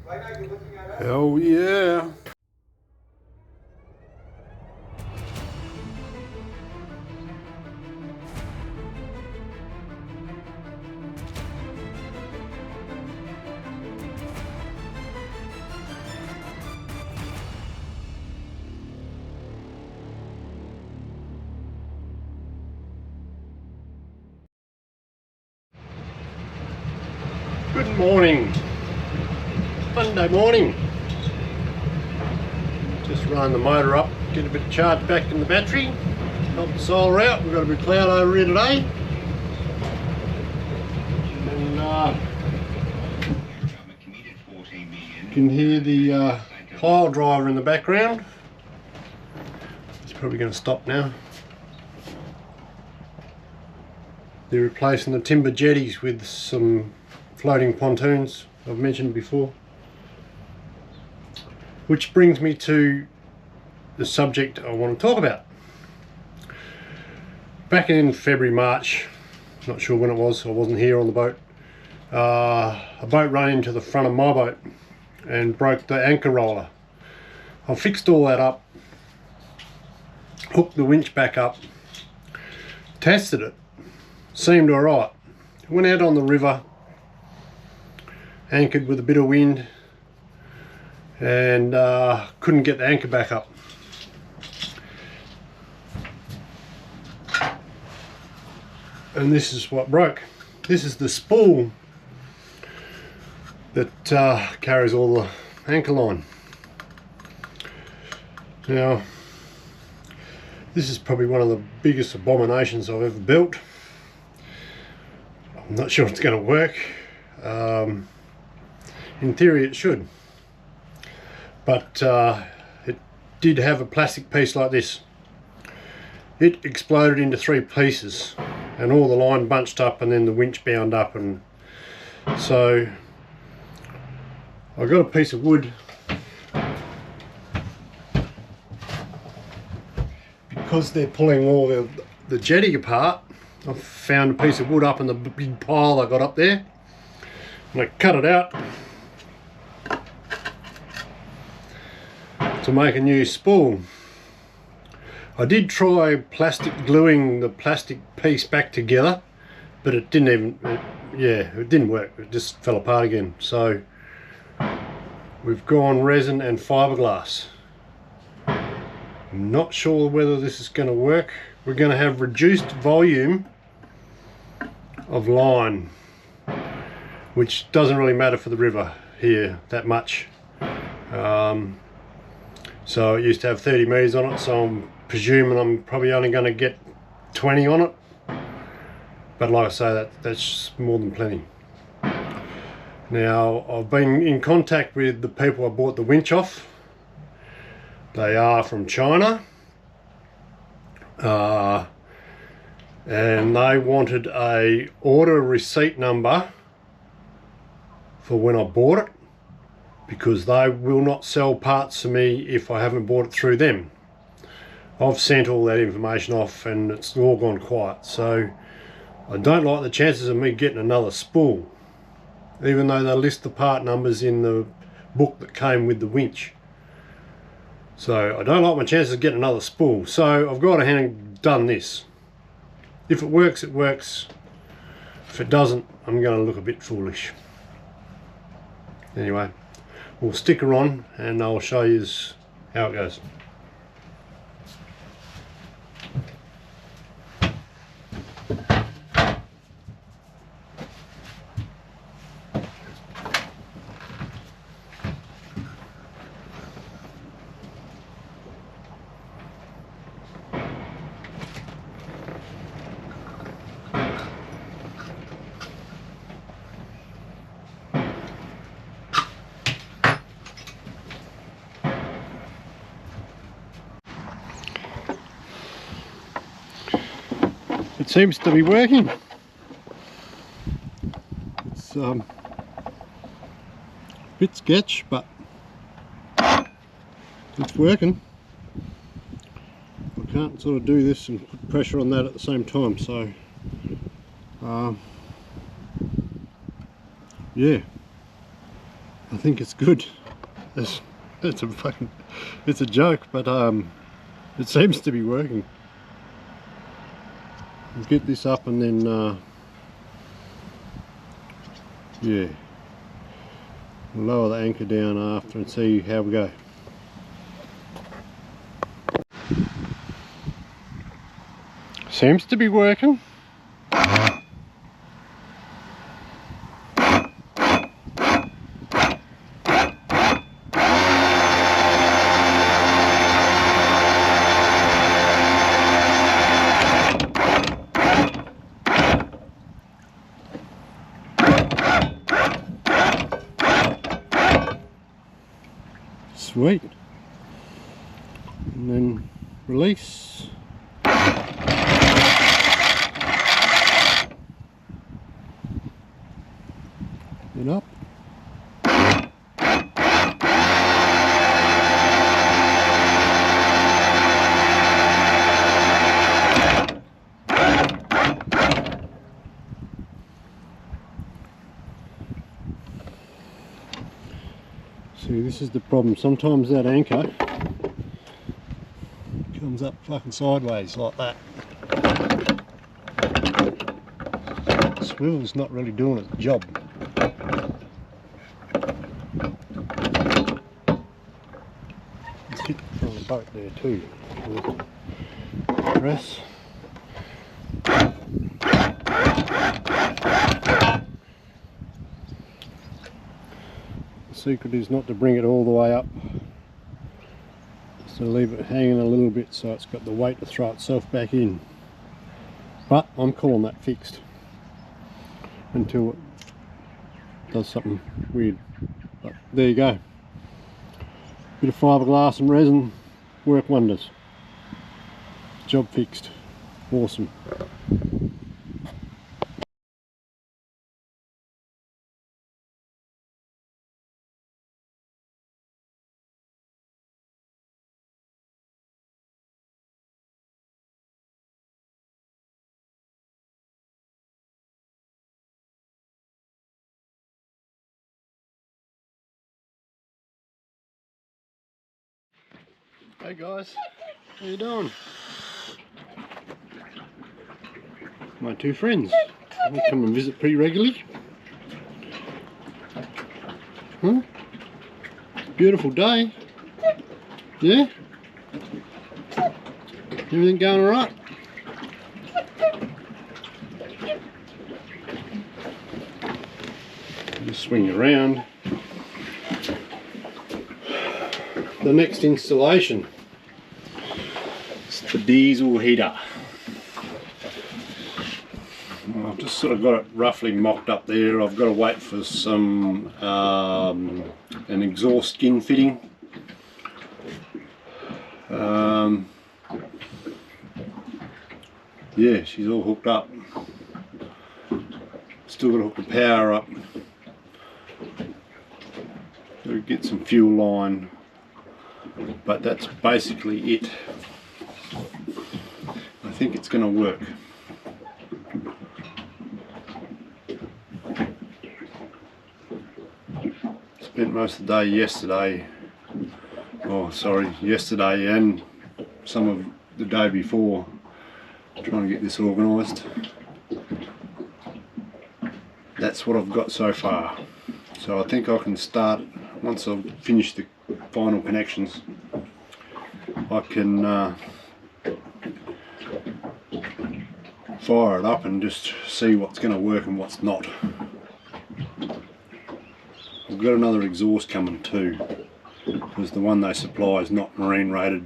Oh yeah. Good morning. Monday morning. Just run the motor up, get a bit of charge back in the battery, help the solar out. We've got a bit of cloud over here today. And you can hear the pile driver in the background. It's probably going to stop now. They're replacing the timber jetties with some floating pontoons I've mentioned before. Which brings me to the subject I want to talk about. Back in February, March, not sure when it was, I wasn't here on the boat, a boat ran into the front of my boat and broke the anchor roller. I fixed all that up, hooked the winch back up, tested it, seemed alright. Went out on the river, anchored with a bit of wind, and couldn't get the anchor back up. And this is what broke. This is the spool that carries all the anchor line. Now, this is probably one of the biggest abominations I've ever built. I'm not sure it's going to work. In theory it should, but it did have a plastic piece like this. It exploded into 3 pieces and all the line bunched up and then the winch bound up, and so I got a piece of wood because they're pulling all the jetty apart. I found a piece of wood up in the big pile I got up there, and I cut it out to make a new spool. I did try plastic gluing the plastic piece back together, but it didn't work. It just fell apart again. So we've gone resin and fiberglass. I'm not sure whether this is going to work. We're going to have reduced volume of line, which doesn't really matter for the river here that much. So it used to have 30 metres on it, so I'm presuming I'm probably only going to get 20 on it. But like I say, that's more than plenty. Now, I've been in contact with the people I bought the winch off. They are from China. And they wanted a order receipt number for when I bought it, because they will not sell parts to me if I haven't bought it through them. I've sent all that information off and it's all gone quiet, so I don't like the chances of me getting another spool, even though they list the part numbers in the book that came with the winch. So I don't like my chances of getting another spool, so I've gone ahead and done this. If it works, it works. If it doesn't, I'm going to look a bit foolish. Anyway, we'll stick her on and I'll show you how it goes. It seems to be working. It's a bit sketch, but it's working. I can't sort of do this and put pressure on that at the same time, so yeah, I think it's good. It's a joke, but it seems to be working. We'll get this up and then yeah, we'll lower the anchor down after and see how we go. Seems to be working. Sweet. And then release. And up. See, this is the problem. Sometimes that anchor comes up fucking sideways like that. The swivel's not really doing its job. It's hit from the boat there too. Press. The secret is not to bring it all the way up, just to leave it hanging a little bit so it's got the weight to throw itself back in. But I'm calling that fixed until it does something weird. But there you go. Bit of fiberglass and resin, work wonders. Job fixed. Awesome. Hey guys, how you doing? My two friends. They come and visit pretty regularly. Huh? Beautiful day. Yeah? Everything going alright? Just swing around. The next installation. The diesel heater. I've just sort of got it roughly mocked up there. I've got to wait for some an exhaust skin fitting. Yeah, she's all hooked up. Still got to hook the power up. Got to get some fuel line, but that's basically it. I think it's going to work. Spent most of the day yesterday, yesterday and some of the day before trying to get this organised. That's what I've got so far. So I think I can start, once I've finished the final connections, I can fire it up and just see what's going to work and what's not. I've got another exhaust coming too, because the one they supply is not marine rated.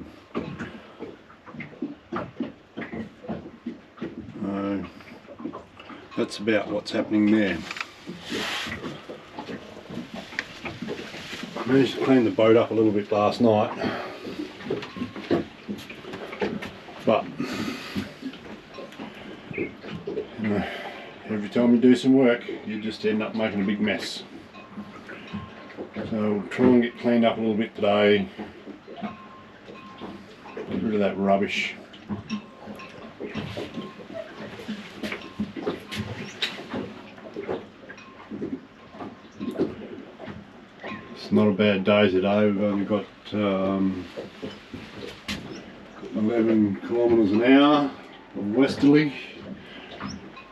That's about what's happening there. I managed to clean the boat up a little bit last night, but every time you do some work you just end up making a big mess. So we'll try and get cleaned up a little bit today, get rid of that rubbish. It's not a bad day today. We've only got 11 kilometres an hour of westerly.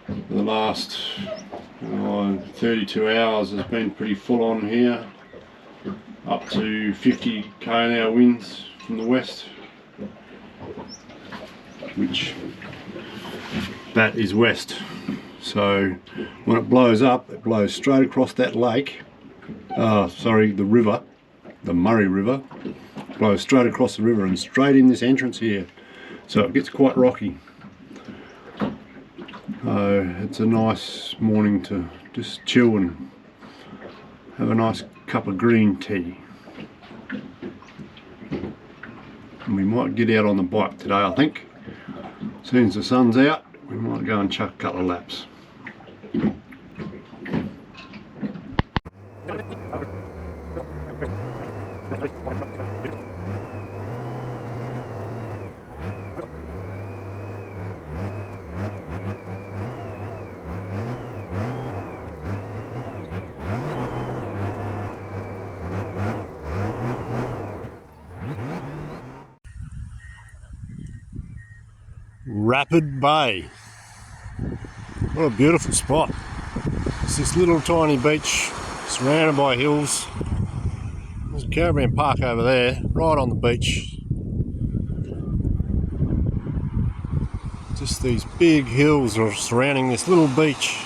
For the last 32 hours has been pretty full on here, up to 50 km/h winds from the west, which that is west. So when it blows up, it blows straight across that lake, the river, the Murray River, blows straight across the river and straight in this entrance here. So it gets quite rocky. It's a nice morning to just chill and have a nice cup of green tea. And we might get out on the bike today, I think. As soon as the sun's out, we might go and chuck a couple of laps. Rapid Bay. What a beautiful spot. It's this little tiny beach surrounded by hills. There's a caravan park over there, right on the beach. Just these big hills are surrounding this little beach.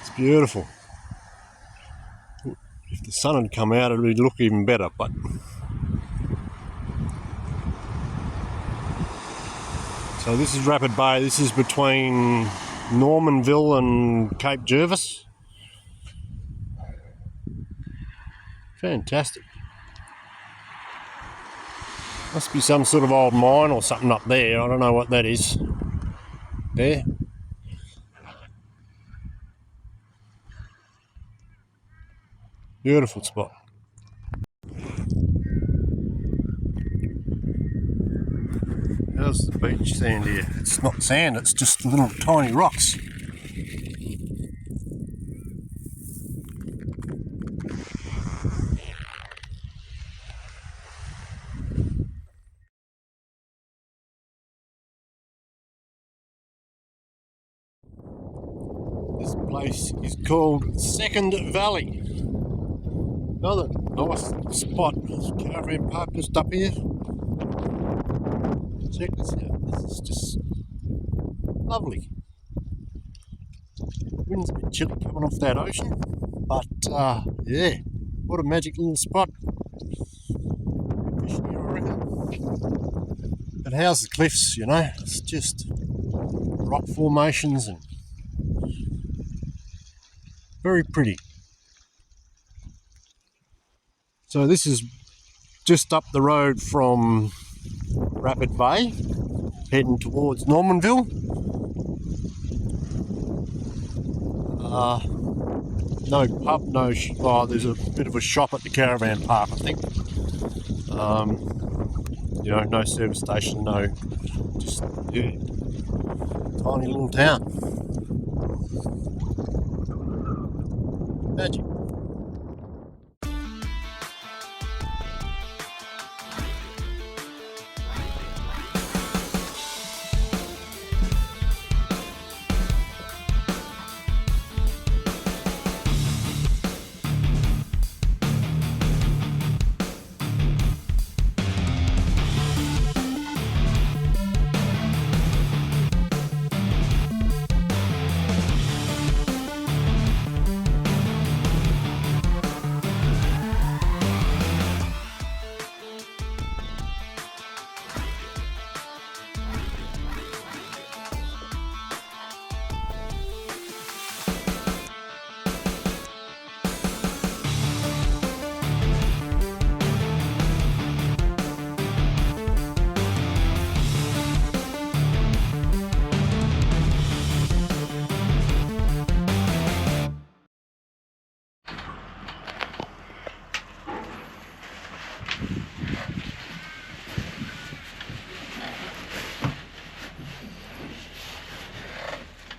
It's beautiful. If the sun had come out, it would look even better, but so this is Rapid Bay. This is between Normanville and Cape Jervis. Fantastic. Must be some sort of old mine or something up there. I don't know what that is. There. Beautiful spot. How's the beach sand here? It's not sand, it's just little tiny rocks. This place is called Second Valley. Another nice spot. There's a caravan park just up here. Check this out. This is just lovely. The wind's a bit chilly coming off that ocean, but yeah, what a magic little spot. Good fishing here, I reckon. But how's the cliffs, you know? It's just rock formations and very pretty. So this is just up the road from Rapid Bay, heading towards Normanville. No pub, no there's a bit of a shop at the caravan park, I think. You know, no service station, no, just, yeah, tiny little town. Magic.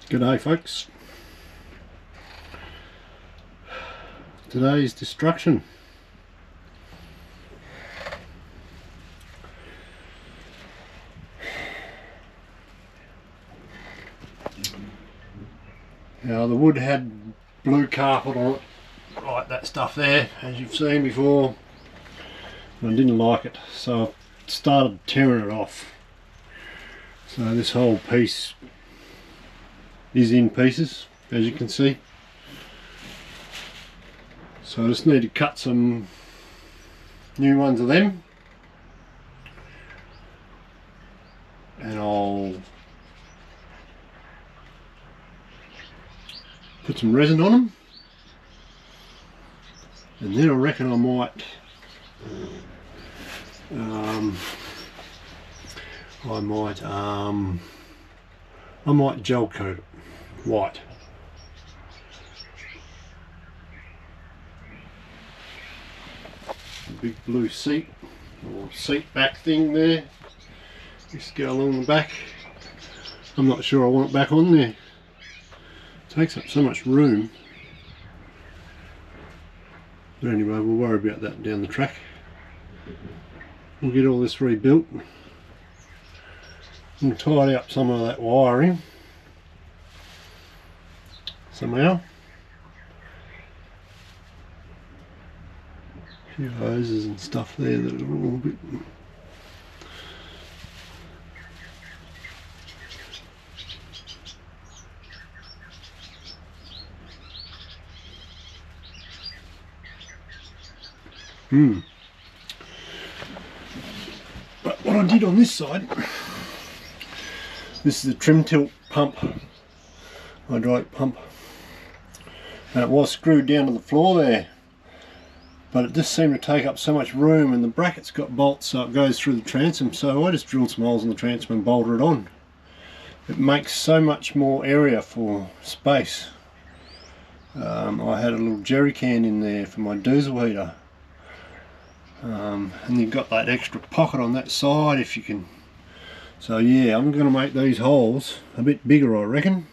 G'day folks. today's destruction. Now the wood had blue carpet on it, like that stuff there, as you've seen before, and I didn't like it, so I started tearing it off. So this whole piece is in pieces, as you can see. So I just need to cut some new ones of them, and I'll put some resin on them, and then I reckon I might gel coat it white. A big blue seat or seat back thing there, just go along the back. I'm not sure I want it back on there. Takes up so much room. But anyway, we'll worry about that down the track. We'll get all this rebuilt and tidy up some of that wiring somehow. A few hoses and stuff there that are all a bit. But what I did on this side, this is a trim tilt pump, hydraulic pump, and it was screwed down to the floor there, but it just seemed to take up so much room, and the bracket's got bolts so it goes through the transom, so I just drilled some holes in the transom and bolted it on. It makes so much more area for space. I had a little jerry can in there for my diesel heater. And you've got that extra pocket on that side if you can. So yeah, I'm going to make these holes a bit bigger, I reckon.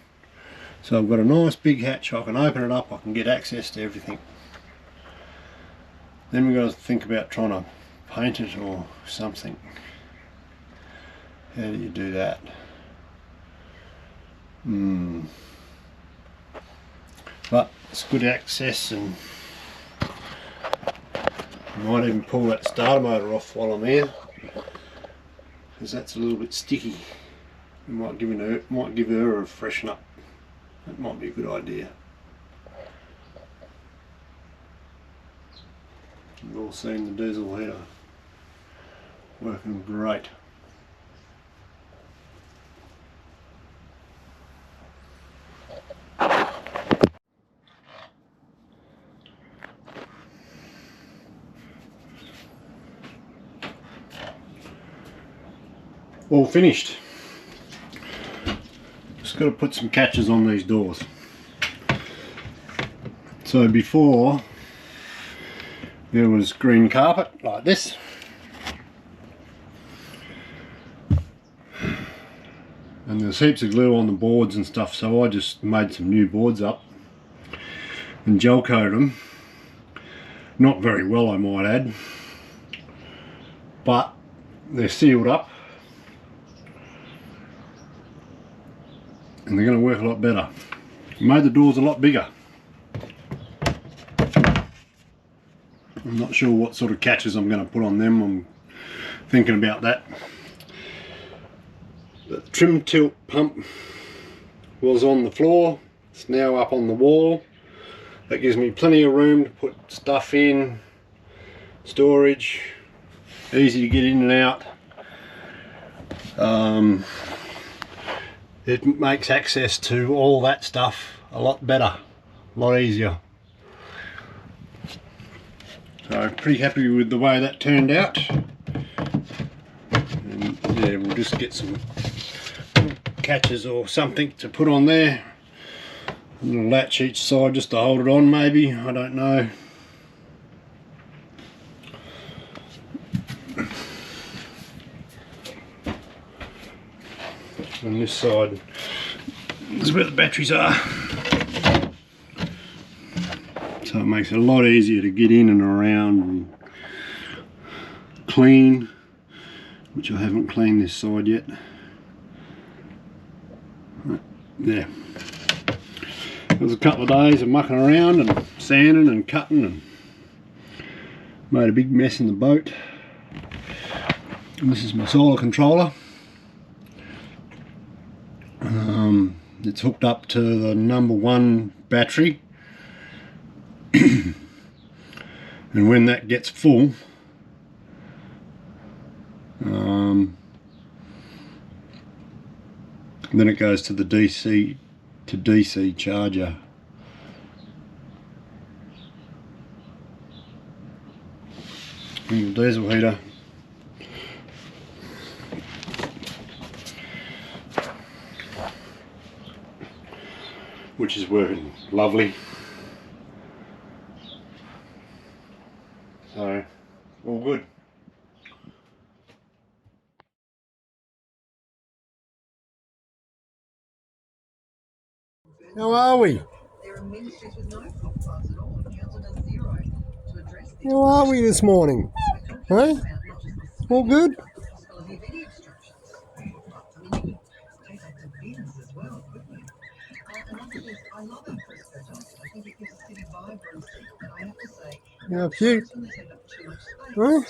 So I've got a nice big hatch, I can open it up, I can get access to everything. Then we've got to think about trying to paint it or something. How do you do that? But it's good access, and I might even pull that starter motor off while I'm here, because that's a little bit sticky. It might give her a freshen up. That might be a good idea. You've all seen the diesel heater working great. All finished. Just got to put some catches on these doors. So before there was green carpet like this, and there's heaps of glue on the boards and stuff, so I just made some new boards up and gel coated them. Not very well, I might add, but they're sealed up and they're going to work a lot better. Made the doors a lot bigger. I'm not sure what sort of catches I'm going to put on them. I'm thinking about that. The trim tilt pump was on the floor. It's now up on the wall. That gives me plenty of room to put stuff in, storage, easy to get in and out. It makes access to all that stuff a lot better, a lot easier. So I'm pretty happy with the way that turned out. And yeah, we'll just get some catches or something to put on there. A little latch each side just to hold it on, maybe, I don't know. On this side is where the batteries are. So So it makes it a lot easier to get in and around and clean, which I haven't cleaned this side yet. There. It was a couple of days of mucking around and sanding and cutting and made a big mess in the boat. And this is my solar controller. It's hooked up to the #1 battery, and when that gets full, then it goes to the DC to DC charger. And the diesel heater. Which is working lovely. So, all good. How are we? How are we this morning? Huh? All good? Yeah, cute. Huh?